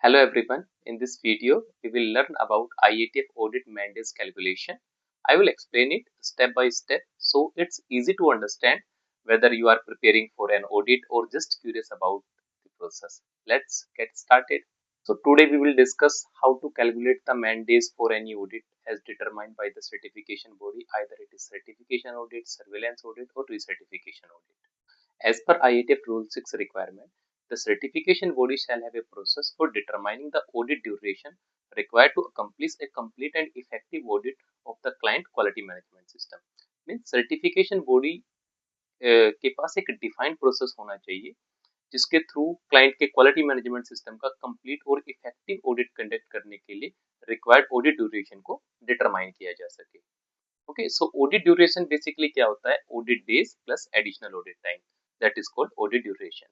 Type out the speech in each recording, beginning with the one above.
Hello everyone, in this video we will learn about IATF audit mandates calculation. I will explain it step by step so it's easy to understand whether you are preparing for an audit or just curious about the process. Let's get started. So today we will discuss how to calculate the mandates for any audit as determined by the certification body, either it is certification audit, surveillance audit or recertification audit. As per IATF Rule 6 requirement, the certification body shall have a process for determining the audit duration required to accomplish a complete and effective audit of the client quality management system. Means certification body के पास एक defined process होना चाहिए जिसके through client के quality management system का complete और effective audit conduct करने के लिए रिक्वायर्ड ऑडिट ड्यूरेशन को डिटरमाइन किया जा सके. Okay, so audit duration basically क्या होता है? Audit days plus additional audit time, that is called audit duration.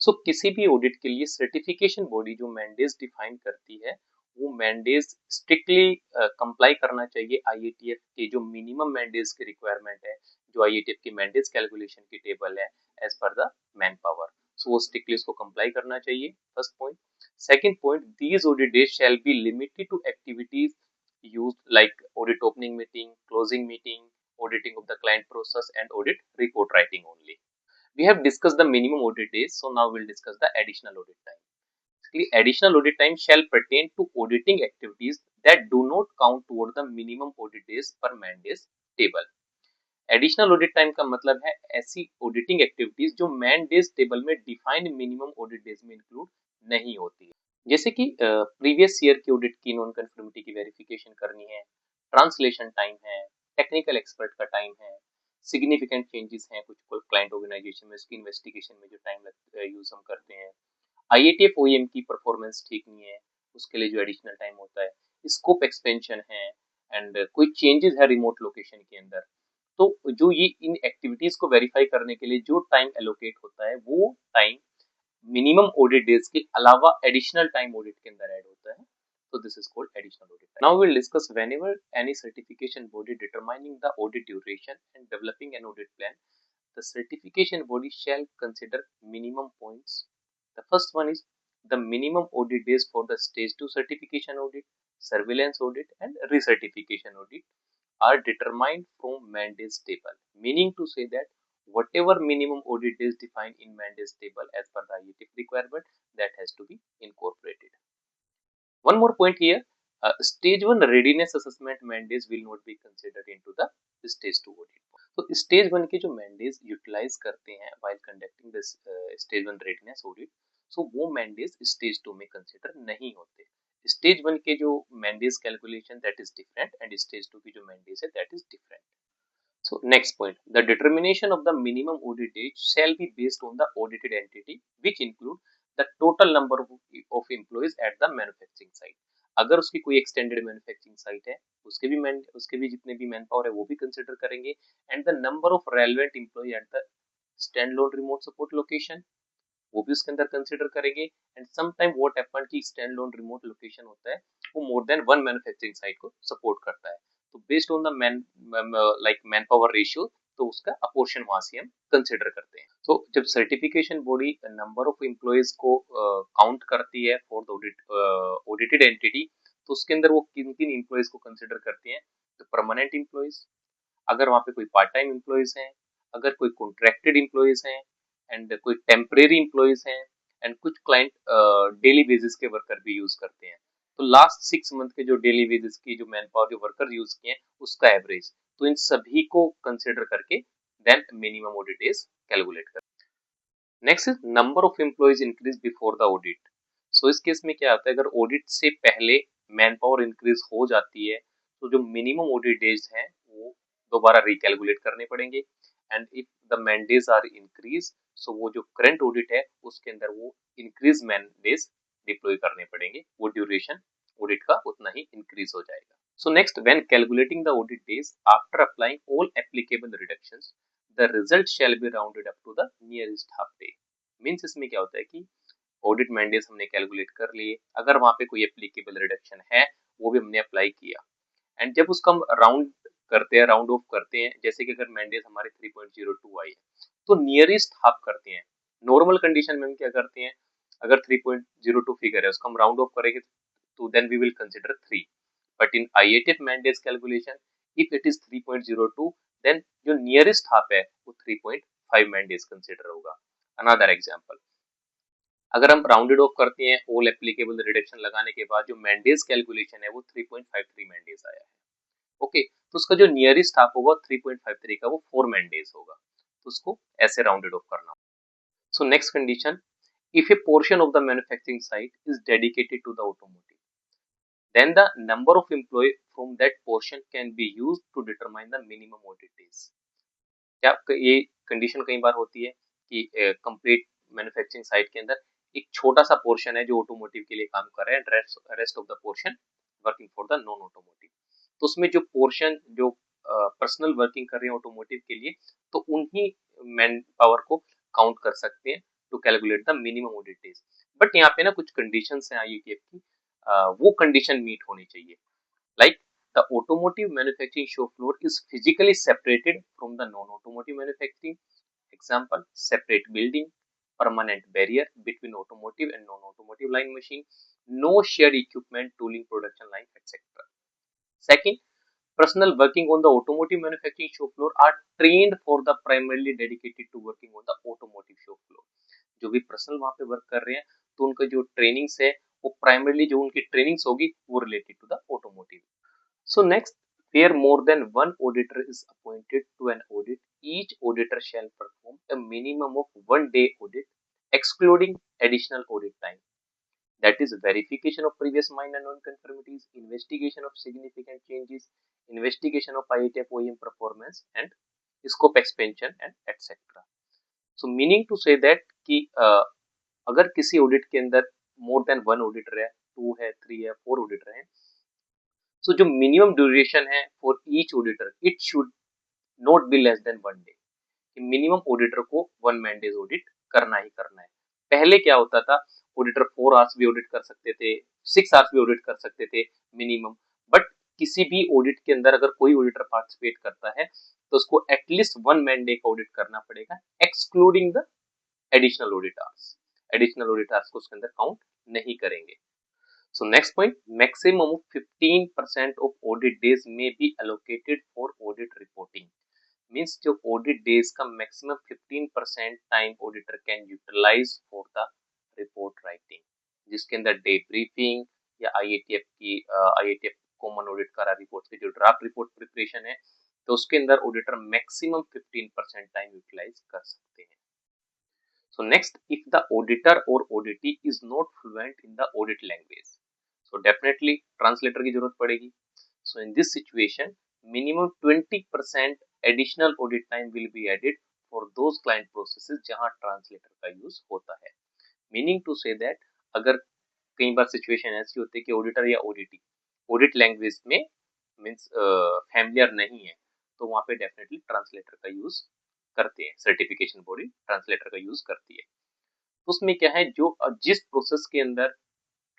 So किसी भी ऑडिट के लिए सर्टिफिकेशन बॉडी जो मैंडेज डिफाइन करती है वो मैंडेज स्ट्रिक्टली कंप्लाई करना चाहिए आईएटीएफ के जो मिनिमम मैंडेज की रिक्वायरमेंट है, जो आईएटीएफ की मैंडेज कैलकुलेशन की टेबल है as per the manpower. So वो स्ट्रिक्टली इसको कंप्लाई करना चाहिए. First point. Second point, these audit days shall be limited to activities used like audit opening meeting, closing meeting, auditing of the client process and audit report writing only. We have discussed the minimum audit days, so now we'll discuss the additional audit time. Basically, additional audit time shall pertain to auditing activities that do not count toward the minimum audit days per man days table. Additional audit time का मतलब है ऐसी auditing activities जो man days table में defined minimum audit days में include नहीं होती है. जैसे कि प्रीवियस ईयर की ऑडिट की नॉन कंफर्मिटी की वेरिफिकेशन करनी है, ट्रांसलेशन टाइम है, टेक्निकल एक्सपर्ट का टाइम है, सिग्निफिकेंट चेंजेस हैं कुछ क्लाइंट ऑर्गेनाइजेशन में, उसकी इन्वेस्टिगेशन में जो टाइम यूज हम करते हैं, आईएटीएफ ओईएम की परफॉर्मेंस ठीक नहीं है उसके लिए जो एडिशनल टाइम होता है, स्कोप एक्सपेंशन है एंड कोई चेंजेस है रिमोट लोकेशन के अंदर. तो जो ये इन एक्टिविटीज को वेरीफाई करने के लिए जो टाइम एलोकेट होता है वो टाइम मिनिमम ऑडिट डेज के अलावा एडिशनल टाइम ऑडिट के अंदर ऐड होता है. So this is called additional audit time. Now we'll discuss whenever any certification body determining the audit duration and developing an audit plan, the certification body shall consider minimum points. The first one is the minimum audit days for the stage 2 certification audit, surveillance audit and recertification audit are determined from mandates table, meaning to say that whatever minimum audit days defined in mandates table as per the IATF requirement, that has to be incorporated. One more point here, stage 1 readiness assessment mandates will not be considered into the stage 2 audit. तो stage 1 के जो mandates utilize करते हैं while conducting this stage 1 readiness audit, so वो mandates stage 2 में consider नहीं होते. Stage 1 के जो mandays calculation that is different and stage 2 की जो मैंडेज है that is different. So next point, the determination of the minimum audit days shall be based on the audited entity which include the total number of employees at the manufacturing site. अगर उसकी कोई extended manufacturing site है उसके भी जितने भी man power है वो भी कंसिडर करेंगे and the number of relevant employ at the standalone remote support location वो भी उसके अंदर कंसिडर करेंगे. And some time what happen कि स्टैंड लोन रिमोट लोकेशन होता है वो more than one manufacturing site को सपोर्ट करता है. तो based on the manpower ratio तो उसका अपोर्शन वहां से हम कंसिडर करते हैं. तो जब certification body number of employees को काउंट करती है फॉर द ऑडिटेड एंटिटी तो उसके अंदर वो किन किन एम्प्लॉयज को कंसिडर करती है? तो परमानेंट एम्प्लॉयज, अगर वहां पे कोई पार्ट टाइम एम्प्लॉयज हैं, अगर कोई कॉन्ट्रैक्टेड एम्प्लॉयज हैं एंड कोई टेम्परेरी एम्प्लॉयज हैं एंड कुछ क्लाइंट डेली बेसिस के वर्कर भी यूज करते हैं. तो लास्ट 6 मंथ के जो डेली बेसिस की जो मैन पावर जो वर्कर यूज किए हैं उसका एवरेज, तो इन सभी को कंसिडर करके then minimum audit days calculate कर. Next is number of employees increase before the audit. So इस केस में क्या होता है, अगर ऑडिट से पहले मैन पावर इंक्रीज हो जाती है तो जो मिनिमम ऑडिट डेज हैं वो दोबारा रिकैलकुलेट करने पड़ेंगे. And if the man days are increase so वो जो करंट ऑडिट है उसके अंदर वो इंक्रीज मैन डेज डिप्लॉय करने पड़ेंगे, वो ड्यूरेशन ऑडिट का उतना ही इंक्रीज हो जाएगा. So next, when calculating the audit days after applying all applicable reductions the result shall be rounded up to the nearest half day. Means इसमें क्या होता है कि ऑडिट मैंडेज हमने कैलकुलेट कर लिए, अगर वहां पे कोई एप्लीकेबल रिडक्शन है वो भी हमने अप्लाई किया एंड जब उसका हम राउंड करते हैं, राउंड ऑफ करते हैं, जैसे कि अगर मैंडेज हमारे 3.02 आई है तो नियरेस्ट हाफ करते हैं. नॉर्मल कंडीशन में हम क्या करते हैं, अगर 3.02 फिगर है उसको हम राउंड ऑफ करेंगे तो then we will consider 3, but in IATF mandays calculation if it is 3.02 then जो नियरेस्ट हाफ है वो 3.5 मैंडेज कंसिडर होगा। अनदर एग्जांपल, अगर हम राउंडेड ऑफ करते हैं ऑल एप्लीकेबल रिडक्शन लगाने के बाद जो मैंडेज कैलकुलेशन है वो 3.53 मैंडेज आया है। ओके, तो उसका जो नियरेस्ट हाफ होगा 3.53 का वो 4 मैंडेज होगा, तो उसको ऐसे राउंडेड ऑफ करना। So next condition, if a portion of the manufacturing site is dedicated to the automotive, then the number of employee from that portion can be used to determine the minimum audit days। क्या ये condition कई बार होती है कि complete manufacturing site के अंदर एक छोटा सा पोर्शन है जो ऑटोमोटिव के लिए काम कर रहा है, rest of the portion working for the non automotive. तो उसमें जो पोर्शन जो पर्सनल वर्किंग कर रहे हैं ऑटोमोटिव के लिए, तो उन्हीं मैन पावर को काउंट कर सकते हैं to calculate the minimum audit days. But यहाँ पे ना कुछ कंडीशंस हैं IATF की, वो कंडीशन मीट होनी चाहिए। Like the automotive manufacturing show floor is physically separated from the non automotive manufacturing. Example, separate building, permanent barrier between automotive and non-automotive line machine, no shared equipment, tooling, production line, etc. Second, personnel working on the automotive manufacturing shop floor are trained for the primarily dedicated to working on the automotive shop floor। जो भी personal वहां पे work कर रहे हैं तो उनका जो ट्रेनिंग्स है वो प्राइमरली जो उनकी ट्रेनिंग्स होगी वो related to the automotive. So next, where more than one auditor is appointed to an audit, each auditor shall perform a minimum of 1 day audit, excluding additional audit time. That is verification of previous minor non-conformities, investigation of significant changes, investigation of IATF OEM performance, and scope expansion and etc. So meaning to say that कि अगर किसी audit के अंदर मोर than one auditor है, 2 है, 3 है, 4 auditor हैं, सो जो मिनिमम ड्यूरेशन है for each auditor it should not be less than 1 day। Minimum auditor को 1 मैंडेज ऑडिट करना ही करना है। पहले क्या होता था, ऑडिटर 4 आवर्स भी ऑडिट कर सकते थे, 6 आवर्स भी ऑडिट कर सकते थे मिनिमम, बट किसी भी ऑडिट के अंदर अगर कोई ऑडिटर पार्टिसिपेट करता है तो उसको एटलीस्ट 1 मैंडे का ऑडिट करना पड़ेगा, excluding the additional audit hours. Additional audit hours को उसके अंदर काउंट नहीं करेंगे। So next point, maximum of 15% of audit days may be allocated for audit reporting। Means जो ऑडिट डेज का maximum 15% time auditor can utilise for the report writing, जिसके अंदर day briefing या IATF कॉमन ऑडिट करा report की जो draft report preparation है, तो उसके अंदर ऑडिटर मैक्सिमम 15% टाइम यूटिलाइज कर सकते हैं। So next, if the auditor or auditee is not fluent in the audit language, so definitely translator की जरूरत पड़ेगी। So in this situation, minimum 20% additional audit time will be added for those client processes जहां translator का use होता है। Meaning to say that अगर कई बार situation ऐसी होती है कि auditor या auditee audit language में means familiar नहीं है, तो वहां पे definitely translator का use करते हैं, सर्टिफिकेशन बॉडी ट्रांसलेटर का यूज करती है। तो उसमें क्या है, जो जिस प्रोसेस के अंदर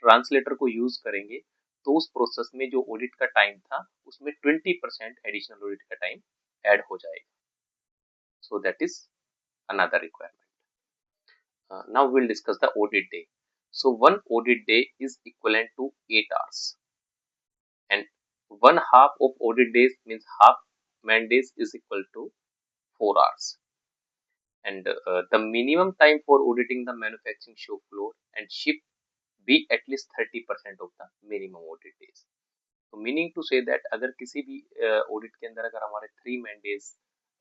ट्रांसलेटर को यूज करेंगे तो उस प्रोसेस में जो ऑडिट का टाइम था उसमें 20% एडिशनल ऑडिट का टाइम ऐड हो जाएगा। So that is another requirement. Now will discuss the audit day. So one audit day is equivalent to 8 hours and one half of audit days means half man days is equal to 4 hours, and the minimum time for auditing the manufacturing show floor and ship be at least 30% of the minimum audit days। तो meaning to say that अगर किसी भी audit के अंदर अगर हमारे 3 मैंडेज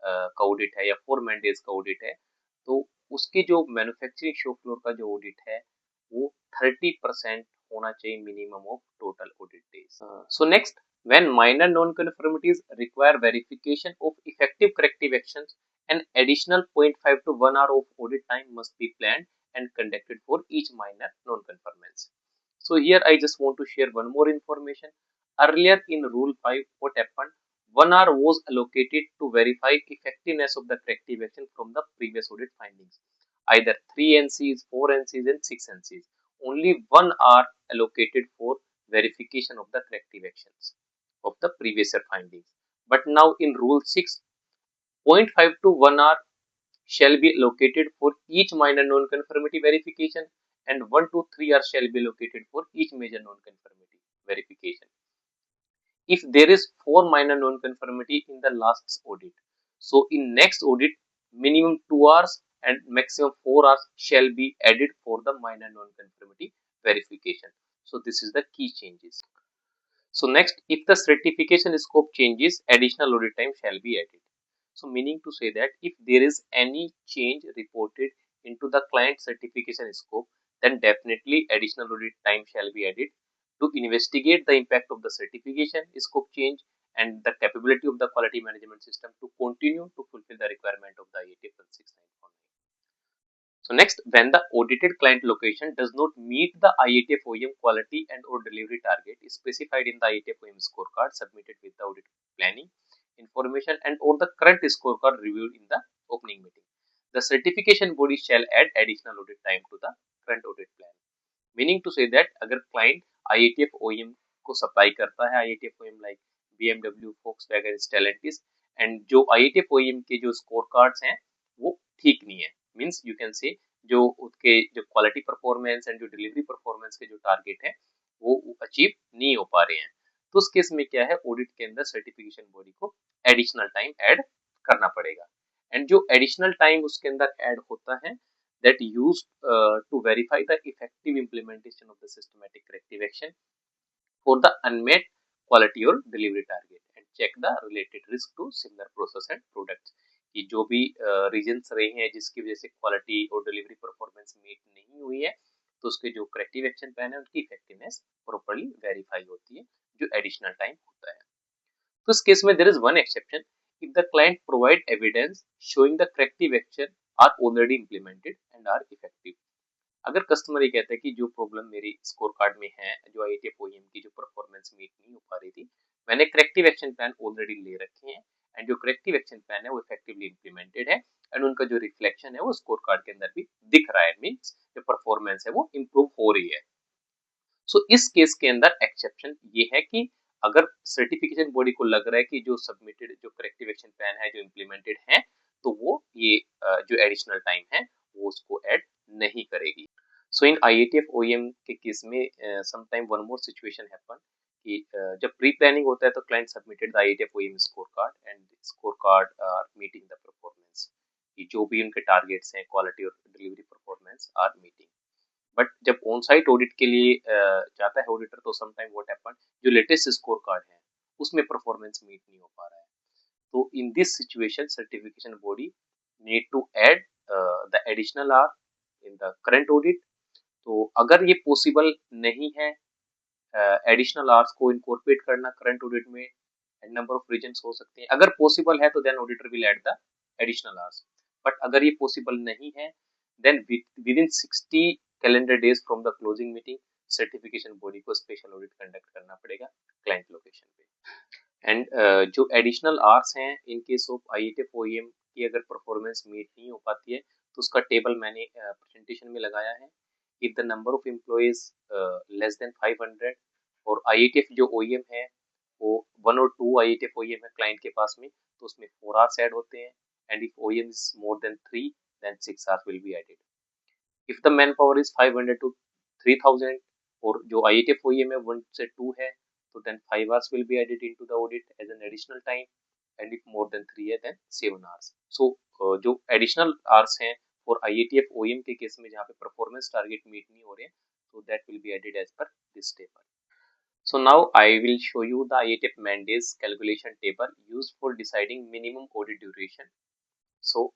का audit है या 4 मैंडेज का ऑडिट है, तो उसके जो मैन्युफैक्चरिंग शो फ्लोर का जो ऑडिट है वो 30% होना चाहिए minimum of total audit days. So next, when minor non-conformities require verification of effective corrective actions, an additional 0.5 to 1 hour of audit time must be planned and conducted for each minor non-conformance। So here I just want to share one more information. Earlier in Rule 5, what happened? 1 hour was allocated to verify effectiveness of the corrective action from the previous audit findings. Either 3 NCs, 4 NCs and 6 NCs. Only 1 hour allocated for verification of the corrective actions of the previous year findings. But now in Rule 6, 0.5 to 1 hour shall be allocated for each minor non-conformity verification and 1 to 3 hours shall be allocated for each major non-conformity verification. If there is 4 minor non-conformity in the last audit, so in next audit minimum 2 hours and maximum 4 hours shall be added for the minor non-conformity verification. So this is the key changes. So next, if the certification scope changes, additional audit time shall be added. So meaning to say that if there is any change reported into the client certification scope, then definitely additional audit time shall be added to investigate the impact of the certification scope change and the capability of the quality management system to continue to fulfill the requirement of the IATF 16949. So next, when the audited client location does not meet the IATF OEM quality and or delivery target is specified in the IATF OEM scorecard submitted with the audit planning information and or the current scorecard reviewed in the opening meeting, the certification body shall add additional audit time to the current audit plan. Meaning to say that अगर client IATF OEM को supply करता है, IATF OEM like BMW, Volkswagen, Stellantis, and जो IATF OEM के जो score cards हैं वो ठीक नहीं है, मीन्स यू कैन से जो उसके जो क्वालिटी परफॉर्मेंस एंड जो डिलीवरी परफॉर्मेंस के जो टारगेट है वो अचीव नहीं हो पा रहे हैं, तो उस केस में क्या है, ऑडिट के अंदर सर्टिफिकेशन बॉडी को एडिशनल टाइम ऐड करना पड़ेगा. एंड जो एडिशनल टाइम उसके अंदर ऐड होता है that used to verify the effective implementation of the systematic corrective action for the unmet quality or delivery target and check the related risk to similar process and products. कि जो भी regions रहे हैं जिसकी वजह से क्वालिटी और delivery performance meet नहीं हुई है, तो उसके जो करेक्टिव एक्शन प्लान है उनकी इफेक्टिवनेस प्रॉपर्ली वेरीफाई होती है, जो एडिशनल टाइम होता है. तो इस केस में there is one exception, if the client provide evidence showing the corrective action are already implemented and are effective. अगर कस्टमर ये कहता है कि जो प्रॉब्लम मेरी स्कोर कार्ड में है, जो IATF OEM की जो परफॉर्मेंस मीट नहीं हो पा रही थी, मैंने करेक्टिव एक्शन प्लान ऑलरेडी ले रखे हैं एंड जो करेक्टिव एक्शन प्लान है वो इफेक्टिवली इंप्लीमेंटेड है एंड उनका जो रिफ्लेक्शन है वो स्कोर कार्ड के अंदर भी दिख रहा है, मीन्स जो परफॉर्मेंस है वो इम्प्रूव हो रही है. सो इस केस के अंदर एक्सेप्शन ये है कि अगर सर्टिफिकेशन बॉडी को लग रहा है कि जो सबमिटेड जो करेक्टिव एक्शन प्लान है जो इम्प्लीमेंटेड है, तो वो ये जो एडिशनल टाइम है वो उसको ऐड नहीं करेगी. सो इन IATF OEM के केस में sometime one more situation happen कि जब प्री प्लानिंग होता है तो client submitted the IATF OEM score card and score card are meeting the performance, कि जो भी उनके टारगेट्स हैं क्वालिटी और delivery performance are meeting. But जब ऑन साइट ऑडिट के लिए जाता है ऑडिटर, तो समटाइम व्हाट हैपन, जो लेटेस्ट स्कोर कार्ड है उसमें परफॉर्मेंस मीट नहीं हो पा रहा है, तो in this situation certification body need to add the additional hour in the current audit. तो अगर ये पॉसिबल नहीं है एडिशनल आवर्स को इनकॉर्पोरेट करना करंट ऑडिट में, एंड नंबर ऑफ रीजंस हो सकते हैं, अगर पॉसिबल है तो then auditor will add the additional hours. But अगर ये पॉसिबल नहीं है then within 60 calendar days from the closing meeting certification body को स्पेशल ऑडिट कंडक्ट करना पड़ेगा क्लाइंट लोकेशन पे. एंड जो एडिशनल आवर्स हैं in case of IATF OEM की अगर परफॉर्मेंस मीट नहीं हो पाती है तो उसका टेबल मैंने प्रेजेंटेशन में लगाया है. if the number of employees less than 500 और IATF जो OEM है वो 1 और 2 IATF OEM है क्लाइंट के पास में, तो उसमें 4 hours ऐड होते हैं, and if OEM is more than 3 then 6 hours will be added. if the manpower is 500 to 3000 और जो IATF OEM है 1 से 2 है, तो then 5 hours will be added into the audit as an additional time, and if more than 3 है then 7 hours. so जो additional hours हैं और IATF OEM के केस में जहाँ पे परफॉर्मेंस टारगेट मीट नहीं हो रहे, so that will be added as per this table. So now I will show you the IATF mandates calculation table used for deciding minimum audit duration. So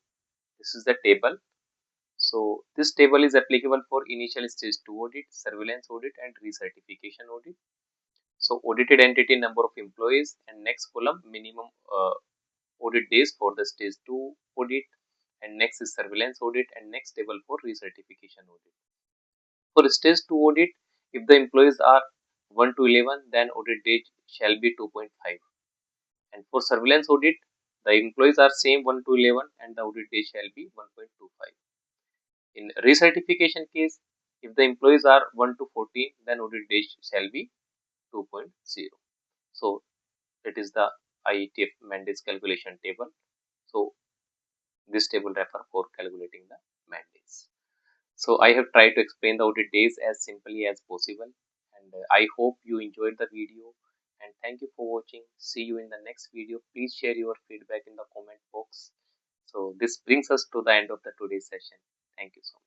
this is the table. So this table is applicable for initial stage 2 audit, surveillance audit and recertification audit. So audited entity number of employees, and next column minimum audit days for the stage 2 audit, and next is surveillance audit, and next table for recertification audit. For stage 2 audit, if the employees are 1 to 11, then audit date shall be 2.5. And for surveillance audit, the employees are same 1 to 11 and the audit date shall be 1.25. In recertification case, if the employees are 1 to 14, then audit date shall be 2.0. So it is the IATF mandates calculation table. So this table refer for calculating the mandates. So I have tried to explain the audit days as simply as possible, and I hope you enjoyed the video. And thank you for watching. See you in the next video. Please share your feedback in the comment box. So this brings us to the end of the today's session. Thank you so much.